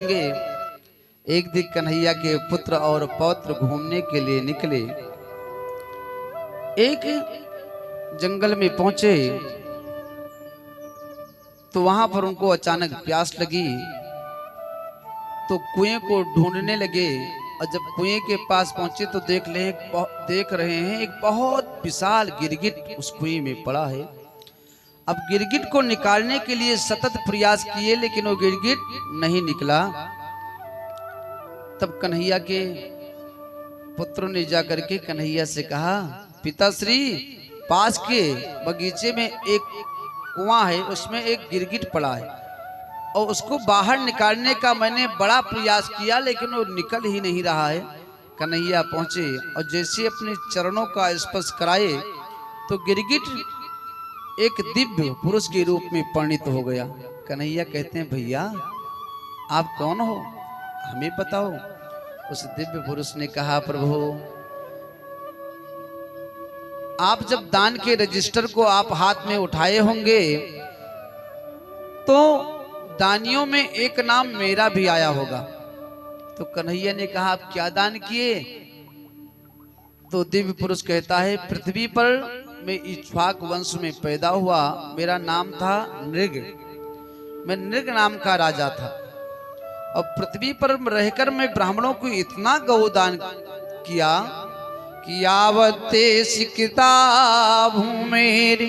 एक दिन कन्हैया के पुत्र और पौत्र घूमने के लिए निकले। एक जंगल में पहुंचे तो वहां पर उनको अचानक प्यास लगी, तो कुएं को ढूंढने लगे। और जब कुएं के पास पहुंचे तो देख रहे हैं एक बहुत विशाल गिरगिट उस कुएं में पड़ा है। अब गिरगिट को निकालने के लिए सतत प्रयास किए, लेकिन वो गिरगिट नहीं निकला। तब कन्हैया के पुत्रों ने जाकर के कन्हैया से कहा, पिताश्री, पास के बगीचे में एक कुआं है, उसमें एक गिरगिट पड़ा है और उसको बाहर निकालने का मैंने बड़ा प्रयास किया, लेकिन वो निकल ही नहीं रहा है। कन्हैया पहुंचे और जैसे अपने चरणों का स्पर्श कराए तो गिरगिट एक दिव्य पुरुष के रूप में परिणित हो गया। कन्हैया कहते हैं, भैया आप कौन हो, हमें बताओ। उस दिव्य पुरुष ने कहा, प्रभु आप जब दान के रजिस्टर को आप हाथ में उठाए होंगे तो दानियों में एक नाम मेरा भी आया होगा। तो कन्हैया ने कहा, आप क्या दान किए? तो दिव्य पुरुष कहता है, पृथ्वी पर मैं इक्ष्वाक वंश में पैदा हुआ, मेरा नाम था नृग, मैं नृग नाम का राजा था। और पृथ्वी पर रहकर मैं ब्राह्मणों को इतना गौदान किया कि यावते सिकता भूमेर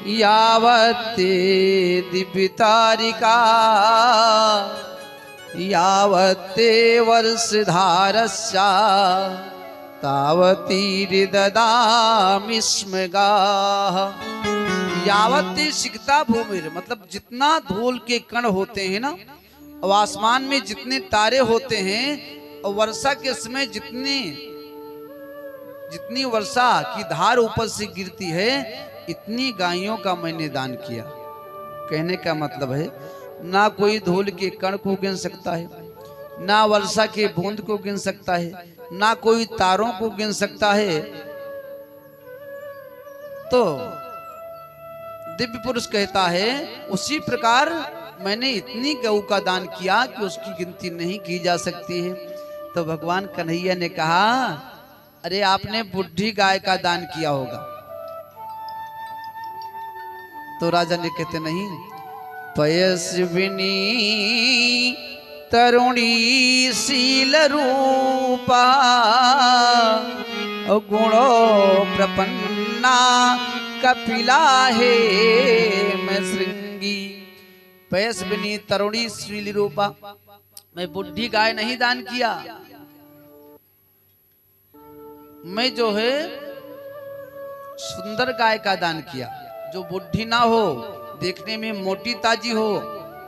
यावते दिव्यतारिका यावते वर्षधारस्या तावती ददामि स्मगाः। यावते सिकता भूमिर मतलब जितना धूल के कण होते हैं ना, और आसमान में जितने तारे होते हैं, और वर्षा के समय जितनी वर्षा की धार ऊपर से गिरती है, इतनी गायों का मैंने दान किया। कहने का मतलब है, ना कोई धूल के कण को गिन सकता है, ना वर्षा के बूंद को गिन सकता है, ना कोई तारों को गिन सकता है। तो दिव्य पुरुष कहता है, उसी प्रकार मैंने इतनी गऊ का दान किया कि उसकी गिनती नहीं की जा सकती है। तो भगवान कन्हैया ने कहा, अरे आपने बुढ़ी गाय का दान किया होगा। तो राजा ने कहते, नहीं, पयस्विनी तरुणी शील रूपा गुणो प्रपन्ना कपिला है मैं श्रृंगी। पयस्विनी तरुणी शील रूपा, मैं बुढ़ी गाय नहीं दान किया, मैं जो है सुंदर गाय का दान किया, जो बुढ़ी ना हो, देखने में मोटी ताजी हो,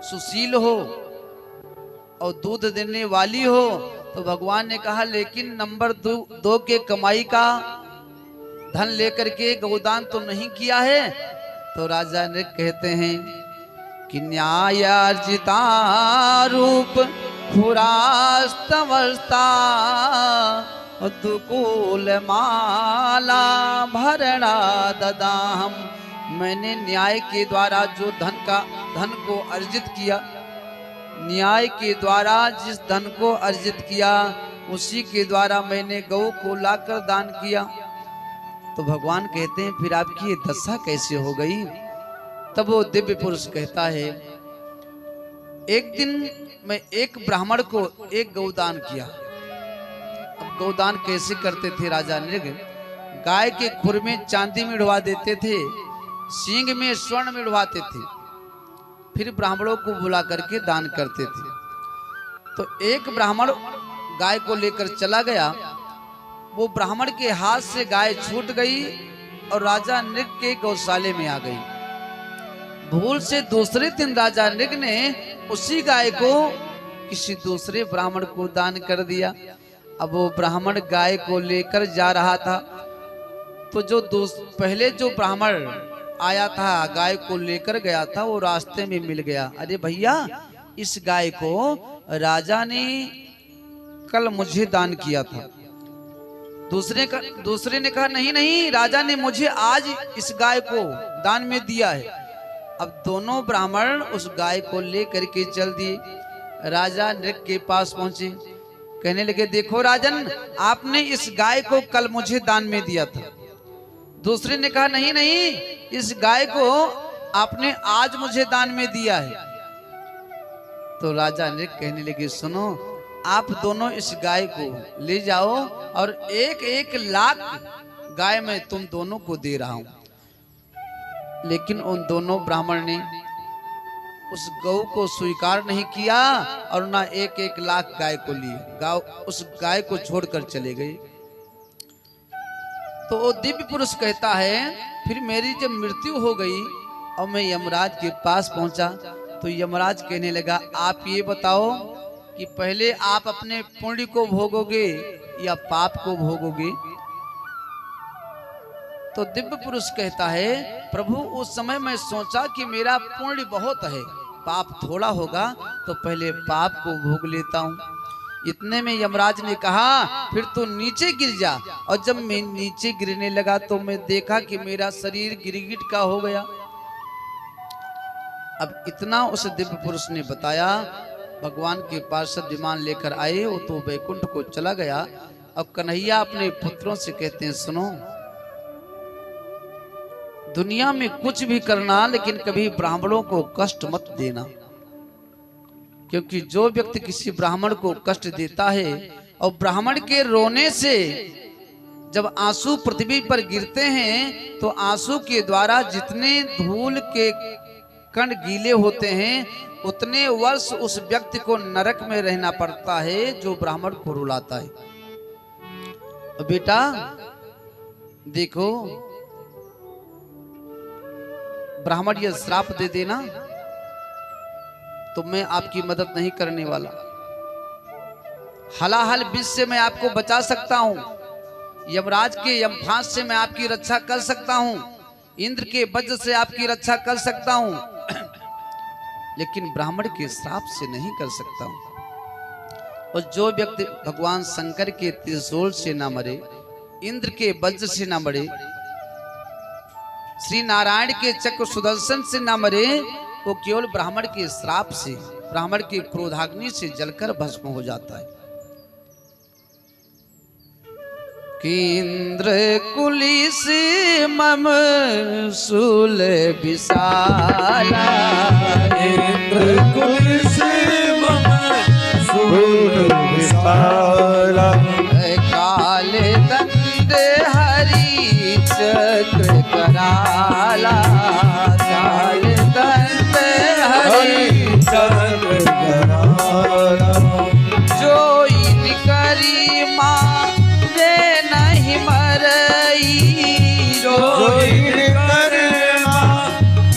सुशील हो और दूध देने वाली हो। तो भगवान ने कहा, लेकिन नंबर दो के कमाई का धन लेकर के गौदान तो नहीं किया है। तो राजा ने कहते हैं कि न्यायार्जिता रूप पुरास्तवस्था दुकूल माला भरणा ददाहम। मैंने न्याय के द्वारा जो धन को अर्जित किया, न्याय के द्वारा जिस धन को अर्जित किया, उसी के द्वारा मैंने गौ को लाकर दान किया। तो भगवान कहते हैं, फिर आपकी ये दशा कैसे हो गई? तब वो दिव्य पुरुष कहता है, एक दिन मैं एक ब्राह्मण को एक गौदान किया। अब गौदान कैसे करते थे राजा नृग? गाय के खुर में चांदी मिढ़वा देते थे, सींग में स्वर्ण मिढ़वाते थे, फिर ब्राह्मणों को बुला करके दान करते थे। तो एक ब्राह्मण गाय को लेकर चला गया, वो ब्राह्मण के हाथ से गाय छूट गई और राजा नृग के गौशाले में आ गई। भूल से दूसरे दिन राजा नृग ने उसी गाय को किसी दूसरे ब्राह्मण को दान कर दिया। अब वो ब्राह्मण गाय को लेकर जा रहा था, तो जो पहले जो ब्राह्मण आया था, गाय को लेकर गया था, वो रास्ते में मिल गया। अरे भैया, इस गाय को राजा ने कल मुझे दान किया था। दूसरे ने कहा, नहीं नहीं, राजा ने मुझे आज इस गाय को दान में दिया है। अब दोनों ब्राह्मण उस गाय को लेकर के चल दिए। राजा नृप के पास पहुंचे, कहने लगे देखो राजन, आपने इस गाय को कल मुझे दान में दिया था। दूसरे ने कहा नहीं नहीं, इस गाय को आपने आज मुझे दान में दिया है। तो राजा नृप कहने लगे सुनो, आप दोनों इस गाय को ले जाओ और 1-1 लाख गाय मैं तुम दोनों को दे रहा हूं। लेकिन उन दोनों ब्राह्मण ने उस गौ को स्वीकार नहीं किया और ना 1-1 लाख गाय को लिए, उस गाय को छोड़कर चले गए। तो वो दिव्य पुरुष कहता है फिर मेरी जब मृत्यु हो गई और मैं यमराज के पास पहुंचा तो यमराज कहने लगा आप ये बताओ कि पहले आप अपने पुण्य को भोगोगे या पाप को भोगोगे। तो दिव्य पुरुष कहता है प्रभु उस समय मैं सोचा कि मेरा पुण्य बहुत है, पाप थोड़ा होगा, तो पहले पाप को भोग लेता हूं। इतने में यमराज ने कहा फिर तू नीचे गिर जा। और जब मैं नीचे गिरने लगा तो मैं देखा कि मेरा शरीर गिरगिट का हो गया। अब इतना उस दिव्य पुरुष ने बताया। भगवान के पार्षद विमान लेकर आए, वो तो वैकुंठ को चला गया। अब कन्हैया अपने पुत्रों से कहते हैं सुनो, दुनिया में कुछ भी करना लेकिन कभी ब्राह्मणों को कष्ट मत देना, क्योंकि जो व्यक्ति किसी ब्राह्मण को कष्ट देता है और ब्राह्मण के रोने से जब आंसू पृथ्वी पर गिरते हैं तो आंसू के द्वारा जितने धूल के कण गीले होते हैं उतने वर्ष उस व्यक्ति को नरक में रहना पड़ता है जो ब्राह्मण को रुलाता है। बेटा देखो, ब्राह्मण ये श्राप दे देना तो मैं आपकी मदद नहीं करने वाला। हलाहल विष से मैं आपको बचा सकता हूं, यमराज के यमफांस से मैं आपकी रक्षा कर सकता हूं, इंद्र के वज्र से आपकी रक्षा कर सकता हूं, लेकिन ब्राह्मण के श्राप से नहीं कर सकता हूं। और जो व्यक्ति भगवान शंकर के त्रिशूल से ना मरे, इंद्र के वज्र से ना मरे, श्री नारायण के चक्र सुदर्शन से ना मरे, वो केवल ब्राह्मण के श्राप से, ब्राह्मण के क्रोधाग्नि से जलकर भस्म हो जाता है। कि इंद्र कुलिस मम शूल विशाला, इंद्र कुलिस मम शूल विशाला, काल दंड हरि चक्र कराला, काल दंड हरि चक्र कराला, जो इन करी माँ रे नहीं मरई, जो इन करना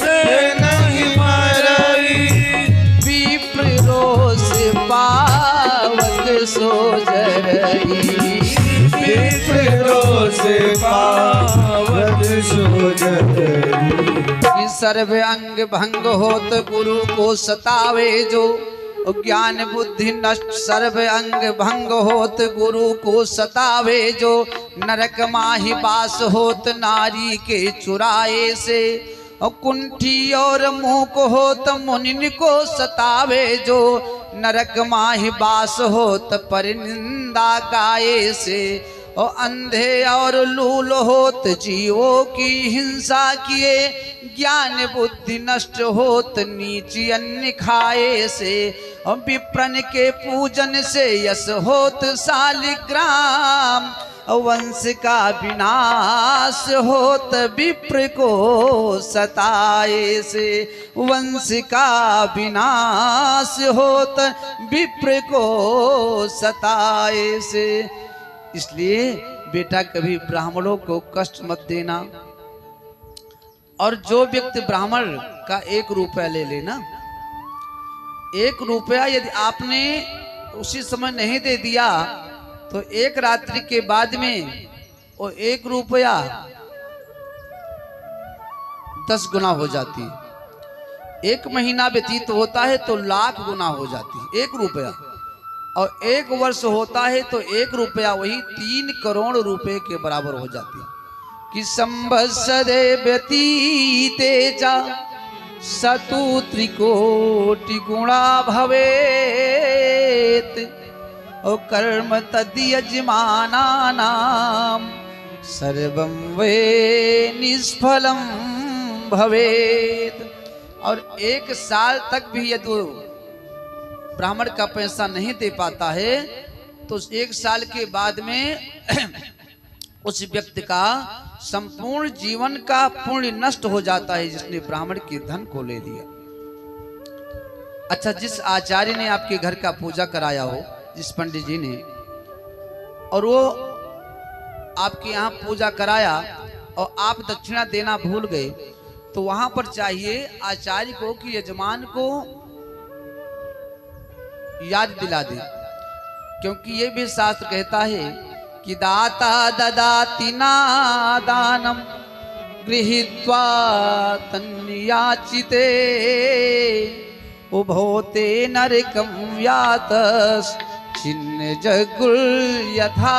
रे नहीं मरई, विप्र रोष पावत सो जरई, विप्र रोष पावत सो जरई। सर्व अंग भंग होत गुरु को सतावे जो, ज्ञान बुद्धि नष्ट सर्व अंग भंग होत गुरु को सतावे जो, नरक माहि बास होत नारी के चुराए से, कुंठी और मूक होत मुनिन को सतावे जो, नरक माहि बास होत परिनिंदा गाये से, और अंधे और लूल होत जीवों की हिंसा किए, ज्ञान बुद्धि नष्ट होत नीच अन्न खाए से, और विप्रन के पूजन से यश होत शालिग्राम, वंश का विनाश होत विप्र को सताए से, वंश का विनाश होत विप्र को सताए से। इसलिए बेटा कभी ब्राह्मणों को कष्ट मत देना। और जो व्यक्ति ब्राह्मण का 1 रुपया ले लेना, 1 रुपया यदि आपने उसी समय नहीं दे दिया तो 1 रात्रि के बाद में वो 1 रुपया 10 गुना हो जाती है। 1 महीना व्यतीत होता है तो लाख गुना हो जाती है 1 रुपया, और 1 वर्ष होता है तो 1 रुपया वही 3 करोड़ रुपए के बराबर हो जाती है। कि संवत्सरे व्यतीते च सतु त्रिकोटि गुणा भवेत और कर्म तद्यजमानानां सर्वं वे निष्फलं भवेत। और 1 साल तक भी यदि ब्राह्मण का पैसा नहीं दे पाता है तो 1 साल के बाद में उस व्यक्ति का संपूर्ण जीवन का पुण्य नष्ट हो जाता है जिसने ब्राह्मण के धन को ले लिया। अच्छा, जिस आचार्य ने आपके घर का पूजा कराया हो, जिस पंडित जी ने, और वो आपके यहाँ पूजा कराया और आप दक्षिणा देना भूल गए, तो वहां पर चाहिए आचार्य को कि यजमान को याद दिला दे, क्योंकि ये भी शास्त्र कहता है कि दाता ददाति नादानम गृहीत्वा तन्याचिते उभोते नरकं व्यातस छिन्न जगुल यथा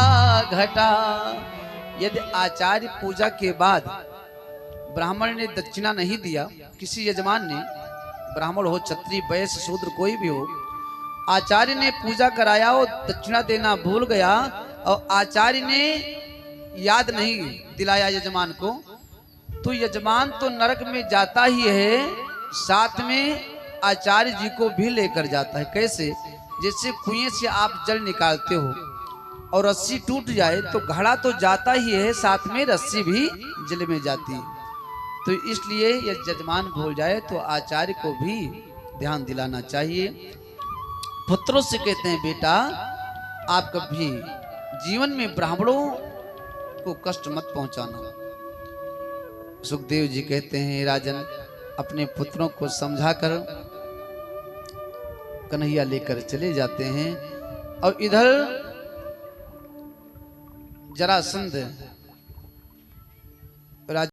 घटा। यदि आचार्य पूजा के बाद ब्राह्मण ने दक्षिणा नहीं दिया, किसी यजमान ने, ब्राह्मण हो, क्षत्रिय, वैश्य, शूद्र, कोई भी हो, आचार्य ने पूजा कराया और दक्षिणा देना भूल गया और आचार्य ने याद नहीं दिलाया यजमान को, तो यजमान तो नरक में जाता ही है, साथ में आचार्य जी को भी लेकर जाता है। कैसे? जैसे कुएं से आप जल निकालते हो और रस्सी टूट जाए तो घड़ा तो जाता ही है, साथ में रस्सी भी जल में जाती है। तो इसलिए यदि यजमान भूल जाए तो आचार्य को भी ध्यान दिलाना चाहिए। पुत्रों से कहते हैं, बेटा आप कभी जीवन में ब्राह्मणों को कष्ट मत पहुंचाना। सुखदेव जी कहते हैं, राजन अपने पुत्रों को समझाकर कन्हैया लेकर चले जाते हैं और इधर जरासंध